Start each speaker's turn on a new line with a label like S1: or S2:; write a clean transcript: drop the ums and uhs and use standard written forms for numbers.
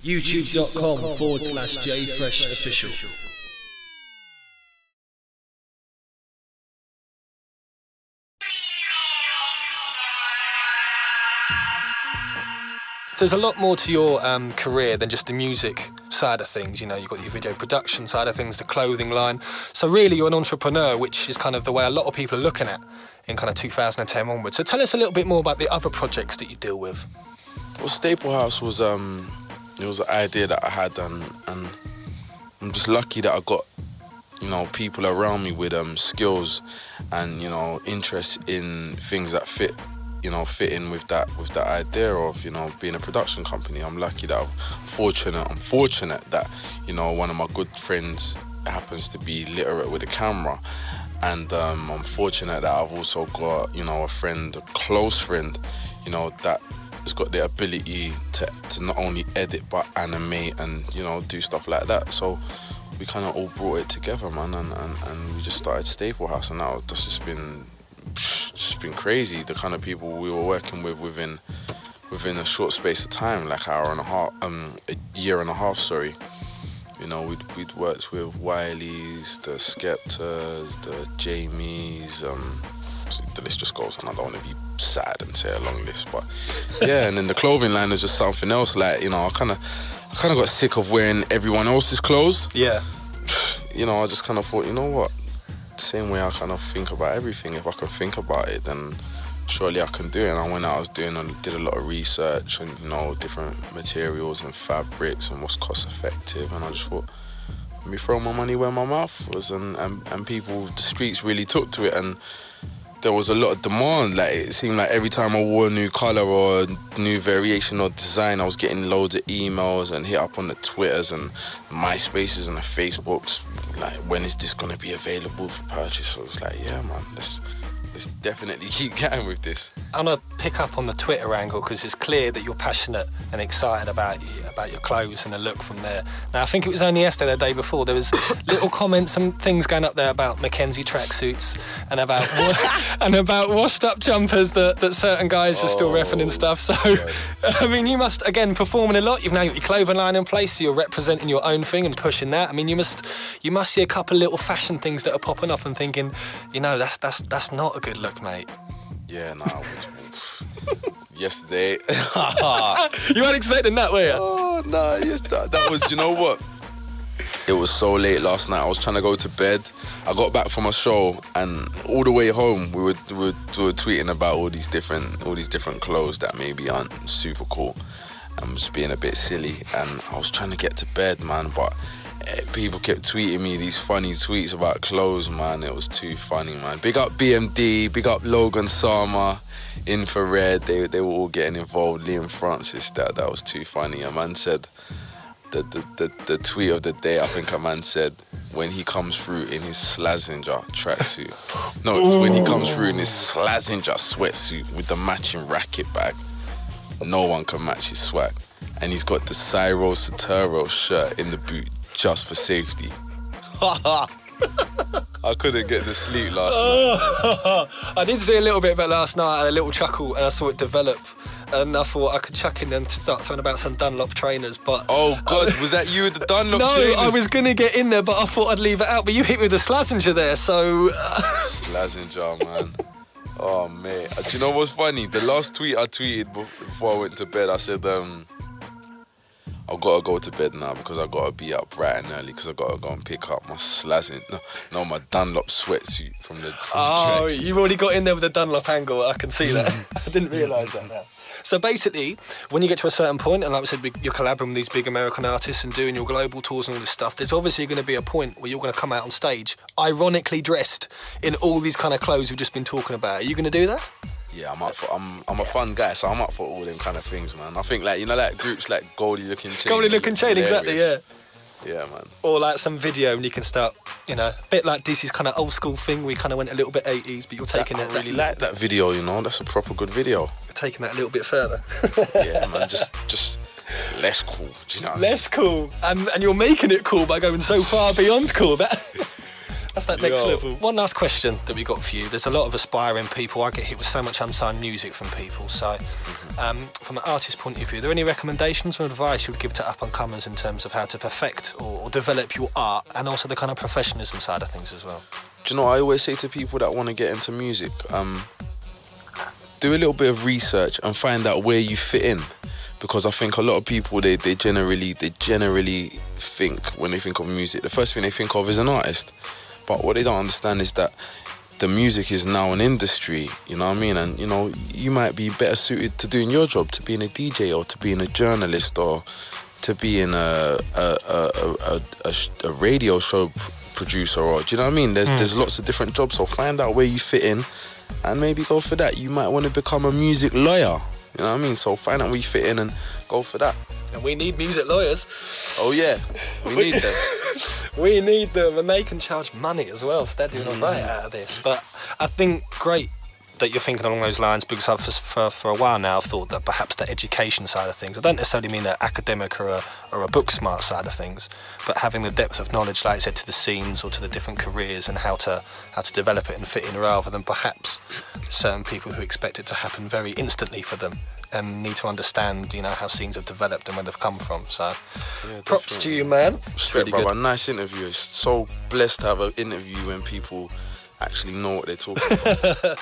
S1: YouTube.com/JFreshOfficial.
S2: There's a lot more to your career than just the music side of things. You know, you've got your video production side of things, the clothing line. So really, you're an entrepreneur, which is kind of the way a lot of people are looking at in kind of 2010 onwards. So tell us a little bit more about the other projects that you deal with.
S3: Well, Staple House was it was an idea that I had, and I'm just lucky that I got, you know, people around me with skills and, you know, interest in things that fit in with that idea of, you know, being a production company. I'm lucky that I'm fortunate that, you know, one of my good friends happens to be literate with a camera, and I'm fortunate that I've also got, you know, a close friend, you know, that has got the ability to not only edit but animate and, you know, do stuff like that. So we kind of all brought it together, man, and we just started Staple House, and now that's just been crazy. The kind of people we were working with within a short space of time, like a year and a half, sorry. You know, we'd worked with Wiley's, the Skeptors, the Jamies, the list just goes on. I don't want to be sad and say a long list, but yeah. And then the clothing line is just something else. Like, you know, I kind of got sick of wearing everyone else's clothes.
S2: Yeah.
S3: You know, I just kind of thought, you know what? The same way I kind of think about everything. If I can think about it, then surely I can do it. And I went out, did a lot of research and, you know, different materials and fabrics and what's cost effective. And I just thought, let me throw my money where my mouth was. And people, the streets really took to it. And there was a lot of demand. Like, it seemed like every time I wore a new colour or a new variation or design, I was getting loads of emails and hit up on the Twitters and MySpaces and the Facebooks. Like, when is this going to be available for purchase? So I was like, yeah, man, let's definitely keep going with this.
S2: I'm going to pick up on the Twitter angle because it's clear that you're passionate and excited about your clothes and the look from there. Now, I think it was only yesterday, the day before, there was little comments and things going up there about Mackenzie tracksuits and about washed up jumpers that certain guys are still repping and stuff. So, I mean, you must, again, performing a lot. You've now got your clothing line in place, so you're representing your own thing and pushing that. I mean, you must see a couple little fashion things that are popping up and thinking, you know, that's not a good look, mate.
S3: Yeah, yesterday.
S2: You weren't expecting that, were you?
S3: Oh, no, yes, that was, you know what? It was so late last night. I was trying to go to bed. I got back from a show, and all the way home, we were tweeting about all these different clothes that maybe aren't super cool. I'm just being a bit silly, and I was trying to get to bed, man, but people kept tweeting me these funny tweets about clothes, man. It was too funny, man. Big up BMD, big up Logan Sama, Infrared. They were all getting involved. Liam Francis, that was too funny. A man said, the tweet of the day, I think a man said, when he comes through in his Slazenger tracksuit. No, it's when he comes through in his Slazenger sweatsuit with the matching racket bag. No one can match his swag. And he's got the Cyro Saturo shirt in the boot just for safety. I couldn't get to sleep last night.
S2: I did see a little bit of it last night, I had a little chuckle, and I saw it develop. And I thought I could chuck in and start throwing about some Dunlop trainers, but...
S3: Oh, God, was that you with the Dunlop trainers?
S2: No, I was going to get in there, but I thought I'd leave it out. But you hit me with the Slazenger there, so...
S3: Slazenger, man. Oh, mate. Do you know what's funny? The last tweet I tweeted before I went to bed, I said, I've got to go to bed now because I've got to be up bright and early because I've got to go and pick up my my Dunlop sweatsuit from the
S2: track. You've already got in there with the Dunlop angle. I can see that. I didn't realise that now. So basically, when you get to a certain point, and like I said, you're collaborating with these big American artists and doing your global tours and all this stuff, there's obviously going to be a point where you're going to come out on stage, ironically dressed in all these kind of clothes we've just been talking about. Are you going to do that?
S3: Yeah, I'm a fun guy, so I'm up for all them kind of things, man. I think, like, you know, like groups like Goldie Looking Chain.
S2: Goldie Looking Chain, exactly, yeah.
S3: Yeah, man.
S2: Or like some video and you can start, you know, a bit like DC's kind of old school thing. We kind of went a little bit 80s, but you're taking it.
S3: I really like that video, you know. That's a proper good video.
S2: You're taking that a little bit further.
S3: Yeah, man. Just less cool. Do you know what I mean?
S2: Less cool, and you're making it cool by going so far beyond cool. That's that next level. One last question that we got for you. There's a lot of aspiring people. I get hit with so much unsigned music from people. So from an artist point of view, are there any recommendations or advice you would give to up-and-comers in terms of how to perfect or develop your art, and also the kind of professionalism side of things as well?
S3: Do you know what I always say to people that want to get into music? Do a little bit of research and find out where you fit in, because I think a lot of people they generally think, when they think of music, the first thing they think of is an artist. But what they don't understand is that the music is now an industry, you know what I mean? And you know, you might be better suited to doing your job, to being a DJ or to being a journalist or to being a radio show producer, or do you know what I mean? There's lots of different jobs, so find out where you fit in and maybe go for that. You might want to become a music lawyer, you know what I mean? So find out where you fit in and go for that.
S2: And we need music lawyers.
S3: Oh yeah, we need them.
S2: We need them, and they can charge money as well, so they're doing all right out of this. But I think great that you're thinking along those lines, because I've for a while now I've thought that perhaps the education side of things, I don't necessarily mean the academic or a book smart side of things, but having the depth of knowledge, like I said, to the scenes or to the different careers and how to develop it and fit in, rather than perhaps certain people who expect it to happen very instantly for them and need to understand, you know, how scenes have developed and where they've come from. So props to you, man.
S3: Respect,
S2: really
S3: brother.
S2: good.
S3: Nice interview. It's so blessed to have an interview when people actually know what they're talking about.